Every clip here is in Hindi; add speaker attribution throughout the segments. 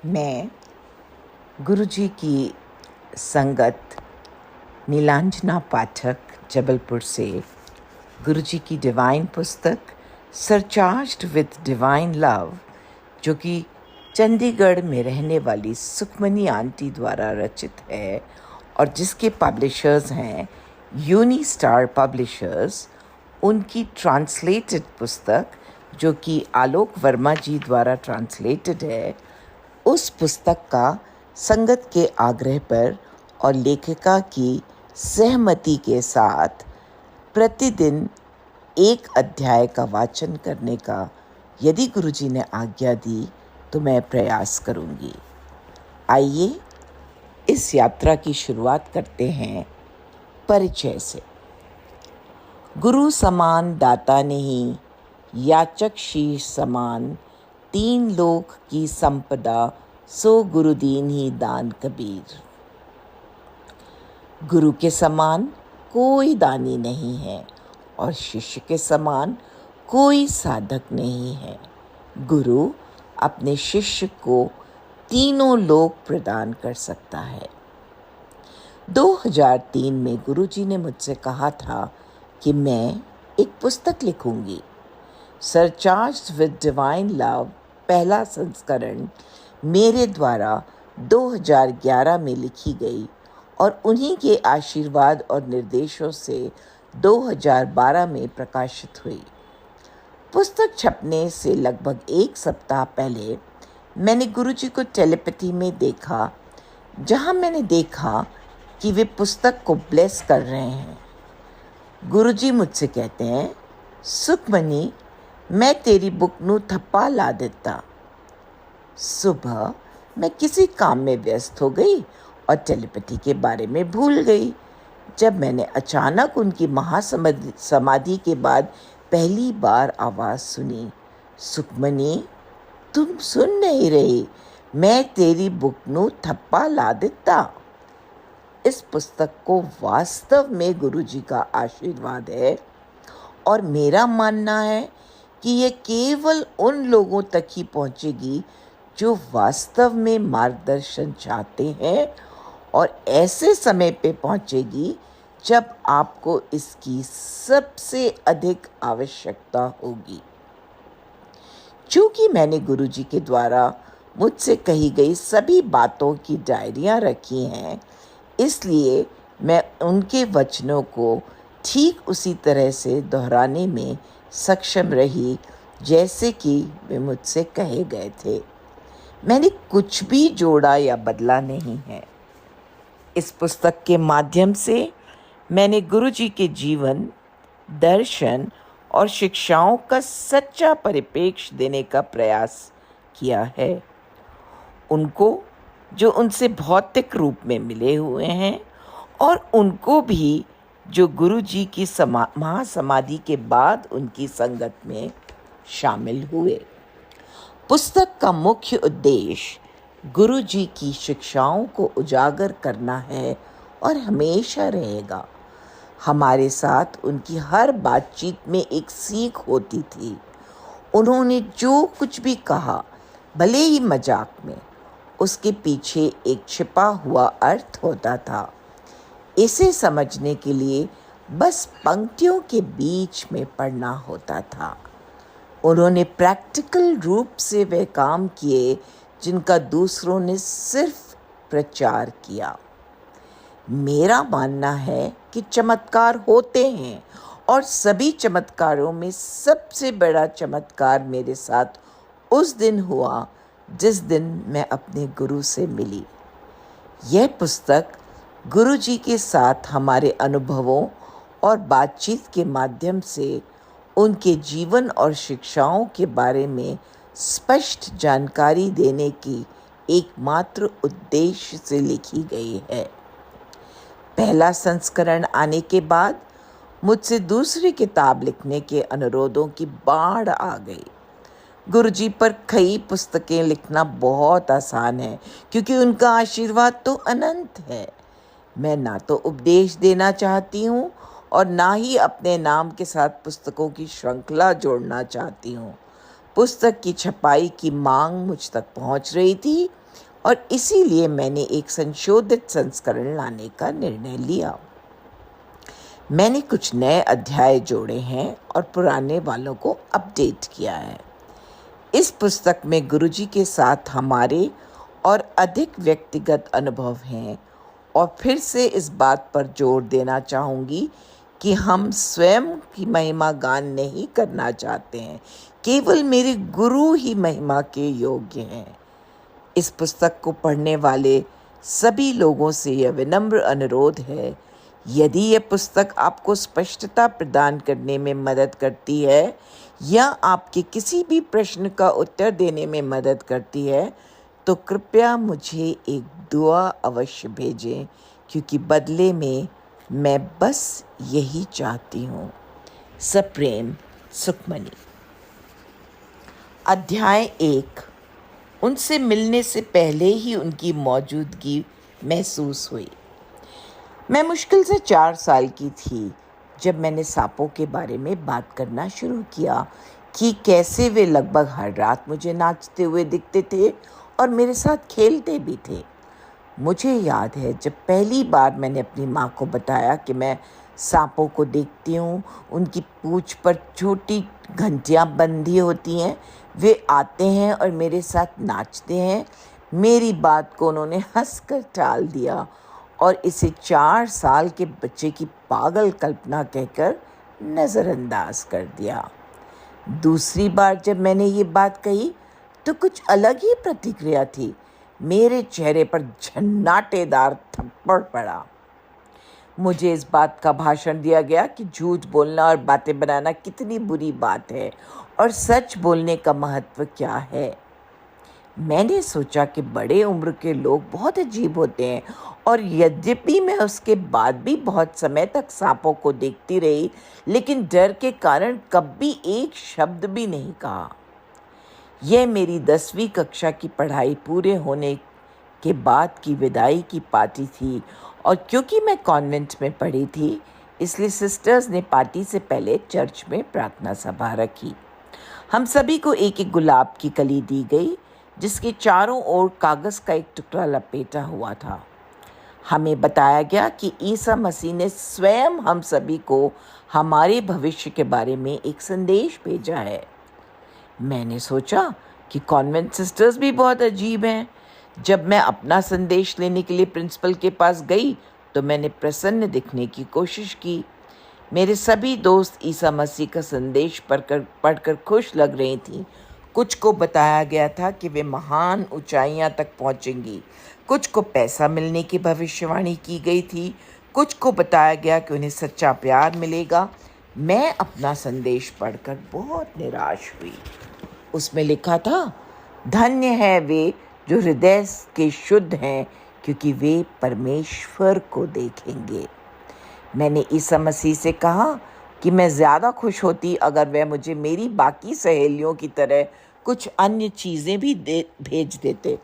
Speaker 1: मैं गुरुजी की संगत नीलांजना पाठक जबलपुर से गुरुजी की डिवाइन पुस्तक सरचार्ज्ड विद डिवाइन लव, जो कि चंडीगढ़ में रहने वाली सुखमनी आंटी द्वारा रचित है और जिसके पब्लिशर्स हैं यूनिस्टार पब्लिशर्स, उनकी ट्रांसलेटेड पुस्तक जो कि आलोक वर्मा जी द्वारा ट्रांसलेटेड है, उस पुस्तक का संगत के आग्रह पर और लेखिका की सहमति के साथ प्रतिदिन एक अध्याय का वाचन करने का यदि गुरुजी ने आज्ञा दी तो मैं प्रयास करूंगी। आइए इस यात्रा की शुरुआत करते हैं परिचय से। गुरु समान दाता नहीं, याचक शीश समान, तीन लोक की संपदा, सो गुरुदीन ही दान कबीर। गुरु के समान कोई दानी नहीं है और शिष्य के समान कोई साधक नहीं है। गुरु अपने शिष्य को तीनों लोक प्रदान कर सकता है। 2003 में गुरुजी ने मुझसे कहा था कि मैं एक पुस्तक लिखूंगी। सरचार्ज्ड विद डिवाइन लव पहला संस्करण मेरे द्वारा 2011 में लिखी गई और उन्हीं के आशीर्वाद और निर्देशों से 2012 में प्रकाशित हुई। पुस्तक छपने से लगभग एक सप्ताह पहले मैंने गुरुजी को टेलीपैथी में देखा, जहां मैंने देखा कि वे पुस्तक को ब्लेस कर रहे हैं। गुरुजी मुझसे कहते हैं, सुखमनी, मैं तेरी बुक नू थप्पा ला देता। सुबह मैं किसी काम में व्यस्त हो गई और टेलीपैथी के बारे में भूल गई। जब मैंने अचानक उनकी महासमाधि के बाद पहली बार आवाज़ सुनी, सुखमनी तुम सुन नहीं रही, मैं तेरी बुक नू थप्पा ला देता। इस पुस्तक को वास्तव में गुरुजी का आशीर्वाद है और मेरा मानना है कि ये केवल उन लोगों तक ही पहुंचेगी जो वास्तव में मार्गदर्शन चाहते हैं और ऐसे समय पे पहुंचेगी जब आपको इसकी सबसे अधिक आवश्यकता होगी। चूँकि मैंने गुरुजी के द्वारा मुझसे कही गई सभी बातों की डायरियाँ रखी हैं, इसलिए मैं उनके वचनों को ठीक उसी तरह से दोहराने में सक्षम रही जैसे कि वे मुझसे कहे गए थे। मैंने कुछ भी जोड़ा या बदला नहीं है। इस पुस्तक के माध्यम से मैंने गुरुजी के जीवन, दर्शन और शिक्षाओं का सच्चा परिप्रेक्ष्य देने का प्रयास किया है। उनको जो उनसे भौतिक रूप में मिले हुए हैं और उनको भी जो गुरुजी की महासमाधि के बाद उनकी संगत में शामिल हुए। पुस्तक का मुख्य उद्देश्य गुरुजी की शिक्षाओं को उजागर करना है और हमेशा रहेगा। हमारे साथ उनकी हर बातचीत में एक सीख होती थी। उन्होंने जो कुछ भी कहा, भले ही मजाक में, उसके पीछे एक छिपा हुआ अर्थ होता था। इसे समझने के लिए बस पंक्तियों के बीच में पढ़ना होता था। उन्होंने प्रैक्टिकल रूप से वह काम किए जिनका दूसरों ने सिर्फ प्रचार किया। मेरा मानना है कि चमत्कार होते हैं और सभी चमत्कारों में सबसे बड़ा चमत्कार मेरे साथ उस दिन हुआ जिस दिन मैं अपने गुरु से मिली। यह पुस्तक गुरुजी के साथ हमारे अनुभवों और बातचीत के माध्यम से उनके जीवन और शिक्षाओं के बारे में स्पष्ट जानकारी देने की एकमात्र उद्देश्य से लिखी गई है। पहला संस्करण आने के बाद मुझसे दूसरी किताब लिखने के अनुरोधों की बाढ़ आ गई। गुरुजी पर कई पुस्तकें लिखना बहुत आसान है क्योंकि उनका आशीर्वाद तो अनंत है। मैं ना तो उपदेश देना चाहती हूँ और ना ही अपने नाम के साथ पुस्तकों की श्रृंखला जोड़ना चाहती हूँ। पुस्तक की छपाई की मांग मुझ तक पहुँच रही थी, और इसीलिए मैंने एक संशोधित संस्करण लाने का निर्णय लिया। मैंने कुछ नए अध्याय जोड़े हैं और पुराने वालों को अपडेट किया है। इस पुस्तक में गुरुजी के साथ हमारे और अधिक व्यक्तिगत अनुभव हैं, और फिर से इस बात पर जोर देना चाहूँगी कि हम स्वयं की महिमा गान नहीं करना चाहते हैं, केवल मेरे गुरु ही महिमा के योग्य हैं। इस पुस्तक को पढ़ने वाले सभी लोगों से यह विनम्र अनुरोध है, यदि यह पुस्तक आपको स्पष्टता प्रदान करने में मदद करती है या आपके किसी भी प्रश्न का उत्तर देने में मदद करती है, तो कृपया मुझे एक दुआ अवश्य भेजें, क्योंकि बदले में मैं बस यही चाहती हूँ। सप्रेम, सुखमणि। अध्याय 1। उनसे मिलने से पहले ही उनकी मौजूदगी महसूस हुई। मैं मुश्किल से 4 साल की थी जब मैंने सांपों के बारे में बात करना शुरू किया कि कैसे वे लगभग हर रात मुझे नाचते हुए दिखते थे और मेरे साथ खेलते भी थे। मुझे याद है जब पहली बार मैंने अपनी माँ को बताया कि मैं सांपों को देखती हूँ, उनकी पूंछ पर छोटी घंटियाँ बंधी होती हैं, वे आते हैं और मेरे साथ नाचते हैं। मेरी बात को उन्होंने हंसकर टाल दिया और इसे 4 साल के बच्चे की पागल कल्पना कहकर नज़रअंदाज कर दिया। दूसरी बार जब मैंने ये बात कही तो कुछ अलग ही प्रतिक्रिया थी। मेरे चेहरे पर झन्नाटेदार थप्पड़ पड़ा। मुझे इस बात का भाषण दिया गया कि झूठ बोलना और बातें बनाना कितनी बुरी बात है और सच बोलने का महत्व क्या है। मैंने सोचा कि बड़े उम्र के लोग बहुत अजीब होते हैं, और यद्यपि मैं उसके बाद भी बहुत समय तक सांपों को देखती रही, लेकिन डर के कारण कभी एक शब्द भी नहीं कहा। यह मेरी 10वीं कक्षा की पढ़ाई पूरे होने के बाद की विदाई की पार्टी थी, और क्योंकि मैं कॉन्वेंट में पढ़ी थी, इसलिए सिस्टर्स ने पार्टी से पहले चर्च में प्रार्थना सभा रखी। हम सभी को एक एक गुलाब की कली दी गई, जिसके चारों ओर कागज़ का एक टुकड़ा लपेटा हुआ था। हमें बताया गया कि ईसा मसीह ने स्वयं हम सभी को हमारे भविष्य के बारे में एक संदेश भेजा है। मैंने सोचा कि कॉन्वेंट सिस्टर्स भी बहुत अजीब हैं। जब मैं अपना संदेश लेने के लिए प्रिंसिपल के पास गई तो मैंने प्रसन्न दिखने की कोशिश की। मेरे सभी दोस्त ईसा मसीह का संदेश पढ़कर खुश लग रही थीं। कुछ को बताया गया था कि वे महान ऊंचाइयां तक पहुंचेंगी, कुछ को पैसा मिलने की भविष्यवाणी की गई थी, कुछ को बताया गया कि उन्हें सच्चा प्यार मिलेगा। मैं अपना संदेश पढ़कर बहुत निराश हुई। उसमें लिखा था, धन्य है वे जो हृदय के शुद्ध हैं, क्योंकि वे परमेश्वर को देखेंगे। मैंने ईसा मसीह से कहा कि मैं ज़्यादा खुश होती अगर वह मुझे मेरी बाकी सहेलियों की तरह कुछ अन्य चीज़ें भी भेज देते।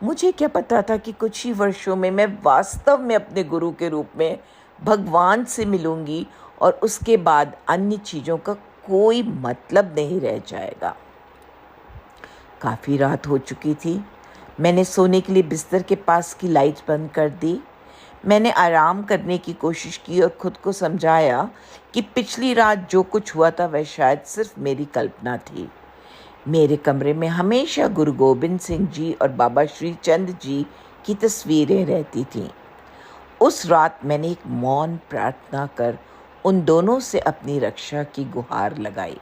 Speaker 1: मुझे क्या पता था कि कुछ ही वर्षों में मैं वास्तव में अपने गुरु के रूप में भगवान से मिलूंगी, और उसके बाद अन्य चीज़ों का कोई मतलब नहीं रह जाएगा। काफ़ी रात हो चुकी थी। मैंने सोने के लिए बिस्तर के पास की लाइट बंद कर दी। मैंने आराम करने की कोशिश की और खुद को समझाया कि पिछली रात जो कुछ हुआ था वह शायद सिर्फ मेरी कल्पना थी। मेरे कमरे में हमेशा गुरु गोबिंद सिंह जी और बाबा श्री चंद जी की तस्वीरें रहती थीं। उस रात मैंने एक मौन प्रार्थना कर उन दोनों से अपनी रक्षा की गुहार लगाई।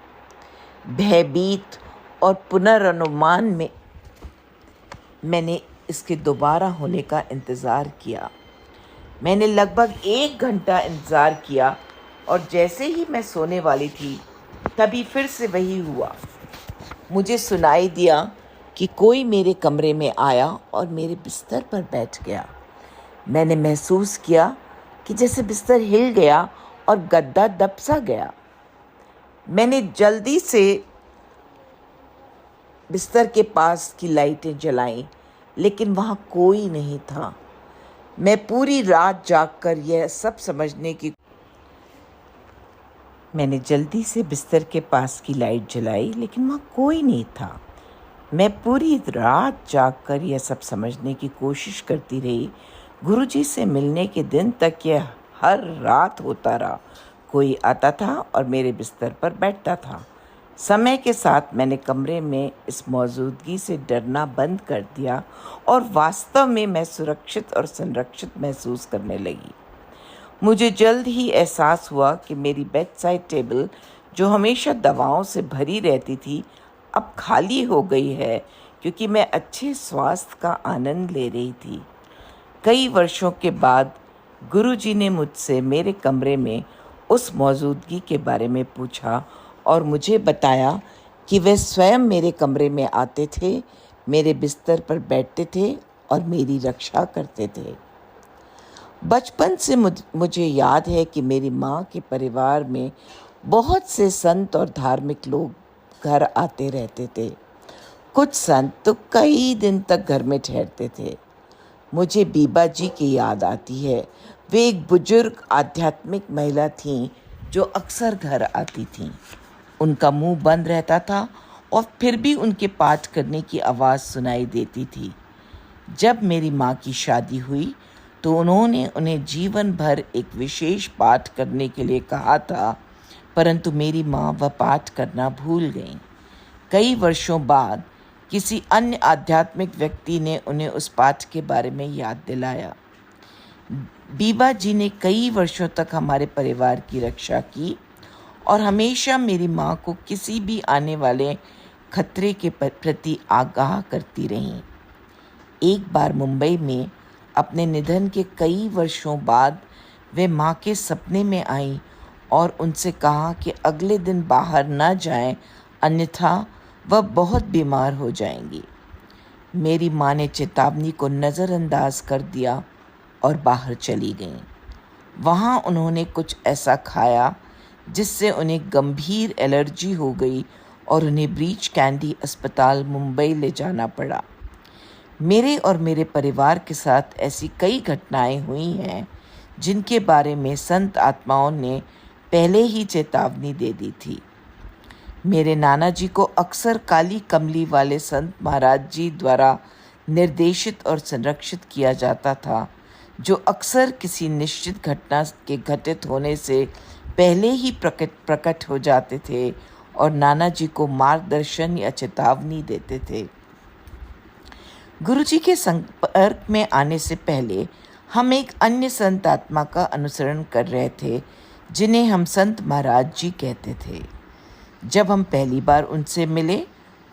Speaker 1: भयभीत और पुनर्नुमान में मैंने इसके दोबारा होने का इंतज़ार किया। मैंने लगभग 1 घंटा इंतज़ार किया, और जैसे ही मैं सोने वाली थी तभी फिर से वही हुआ। मुझे सुनाई दिया कि कोई मेरे कमरे में आया और मेरे बिस्तर पर बैठ गया। मैंने महसूस किया कि जैसे बिस्तर हिल गया और गद्दा दब सा गया। मैंने जल्दी से बिस्तर के पास की लाइटें जलाईं, लेकिन वहाँ कोई नहीं था। मैं पूरी रात जागकर यह सब समझने की मैंने जल्दी से बिस्तर के पास की लाइट जलाई, लेकिन वहाँ कोई नहीं था। मैं पूरी रात जागकर यह सब समझने की कोशिश करती रही। गुरुजी से मिलने के दिन तक यह हर रात होता रहा। कोई आता था और मेरे बिस्तर पर बैठता था। समय के साथ मैंने कमरे में इस मौजूदगी से डरना बंद कर दिया और वास्तव में मैं सुरक्षित और संरक्षित महसूस करने लगी। मुझे जल्द ही एहसास हुआ कि मेरी बेड साइड टेबल, जो हमेशा दवाओं से भरी रहती थी, अब खाली हो गई है, क्योंकि मैं अच्छे स्वास्थ्य का आनंद ले रही थी। कई वर्षों के बाद गुरुजी ने मुझसे मेरे कमरे में उस मौजूदगी के बारे में पूछा और मुझे बताया कि वे स्वयं मेरे कमरे में आते थे, मेरे बिस्तर पर बैठते थे और मेरी रक्षा करते थे। बचपन से मुझे याद है कि मेरी माँ के परिवार में बहुत से संत और धार्मिक लोग घर आते रहते थे। कुछ संत तो कई दिन तक घर में ठहरते थे। मुझे बीबा जी की याद आती है। वे एक बुजुर्ग आध्यात्मिक महिला थीं जो अक्सर घर आती थीं। उनका मुंह बंद रहता था और फिर भी उनके पाठ करने की आवाज़ सुनाई देती थी। जब मेरी माँ की शादी हुई तो उन्होंने उन्हें जीवन भर एक विशेष पाठ करने के लिए कहा था, परंतु मेरी माँ वह पाठ करना भूल गईं। कई वर्षों बाद किसी अन्य आध्यात्मिक व्यक्ति ने उन्हें उस पाठ के बारे में याद दिलाया। बीबा जी ने कई वर्षों तक हमारे परिवार की रक्षा की और हमेशा मेरी माँ को किसी भी आने वाले खतरे के प्रति आगाह करती रहीं। एक बार मुंबई में अपने निधन के कई वर्षों बाद वे माँ के सपने में आईं और उनसे कहा कि अगले दिन बाहर न जाएं, अन्यथा वह बहुत बीमार हो जाएंगी। मेरी माँ ने चेतावनी को नज़रअंदाज कर दिया और बाहर चली गईं। वहाँ उन्होंने कुछ ऐसा खाया जिससे उन्हें गंभीर एलर्जी हो गई और उन्हें ब्रीच कैंडी अस्पताल मुंबई ले जाना पड़ा। मेरे और मेरे परिवार के साथ ऐसी कई घटनाएं हुई हैं जिनके बारे में संत आत्माओं ने पहले ही चेतावनी दे दी थी। मेरे नाना जी को अक्सर काली कमली वाले संत महाराज जी द्वारा निर्देशित और संरक्षित किया जाता था, जो अक्सर किसी निश्चित घटना के घटित होने से पहले ही प्रकट हो जाते थे और नाना जी को मार्गदर्शन या चेतावनी देते थे। गुरुजी के संपर्क में आने से पहले हम एक अन्य संत आत्मा का अनुसरण कर रहे थे, जिन्हें हम संत महाराज जी कहते थे। जब हम पहली बार उनसे मिले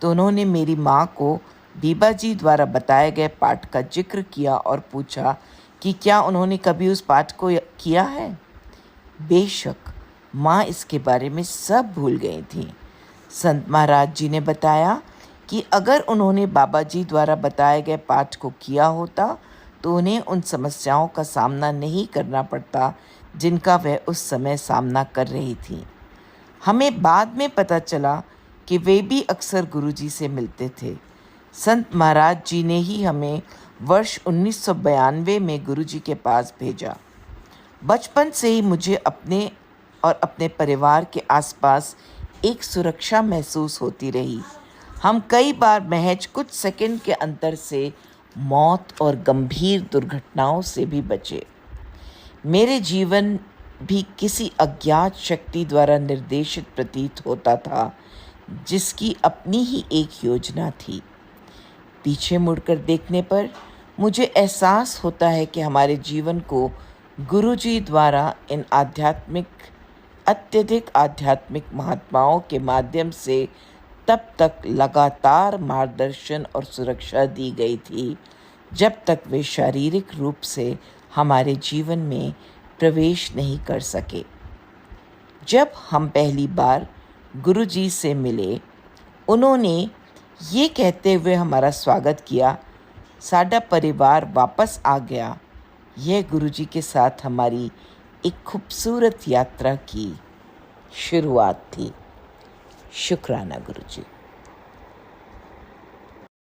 Speaker 1: तो उन्होंने मेरी माँ को बीबा जी द्वारा बताए गए पाठ का जिक्र किया और पूछा कि क्या उन्होंने कभी उस पाठ को किया है। बेशक माँ इसके बारे में सब भूल गई थीं। संत महाराज जी ने बताया कि अगर उन्होंने बाबा जी द्वारा बताए गए पाठ को किया होता तो उन्हें उन समस्याओं का सामना नहीं करना पड़ता जिनका वह उस समय सामना कर रही थी। हमें बाद में पता चला कि वे भी अक्सर गुरुजी से मिलते थे। संत महाराज जी ने ही हमें वर्ष 1992 में गुरुजी के पास भेजा। बचपन से ही मुझे अपने और अपने परिवार के आसपास एक सुरक्षा महसूस होती रही। हम कई बार महज कुछ सेकंड के अंतर से मौत और गंभीर दुर्घटनाओं से भी बचे। मेरे जीवन भी किसी अज्ञात शक्ति द्वारा निर्देशित प्रतीत होता था, जिसकी अपनी ही एक योजना थी। पीछे मुड़कर देखने पर मुझे एहसास होता है कि हमारे जीवन को गुरुजी द्वारा इन अत्यधिक आध्यात्मिक महात्माओं के माध्यम से तब तक लगातार मार्गदर्शन और सुरक्षा दी गई थी, जब तक वे शारीरिक रूप से हमारे जीवन में प्रवेश नहीं कर सके। जब हम पहली बार गुरुजी से मिले, उन्होंने ये कहते हुए हमारा स्वागत किया, साडा परिवार वापस आ गया। यह गुरुजी के साथ हमारी एक खूबसूरत यात्रा की शुरुआत थी। शुक्राना गुरुजी।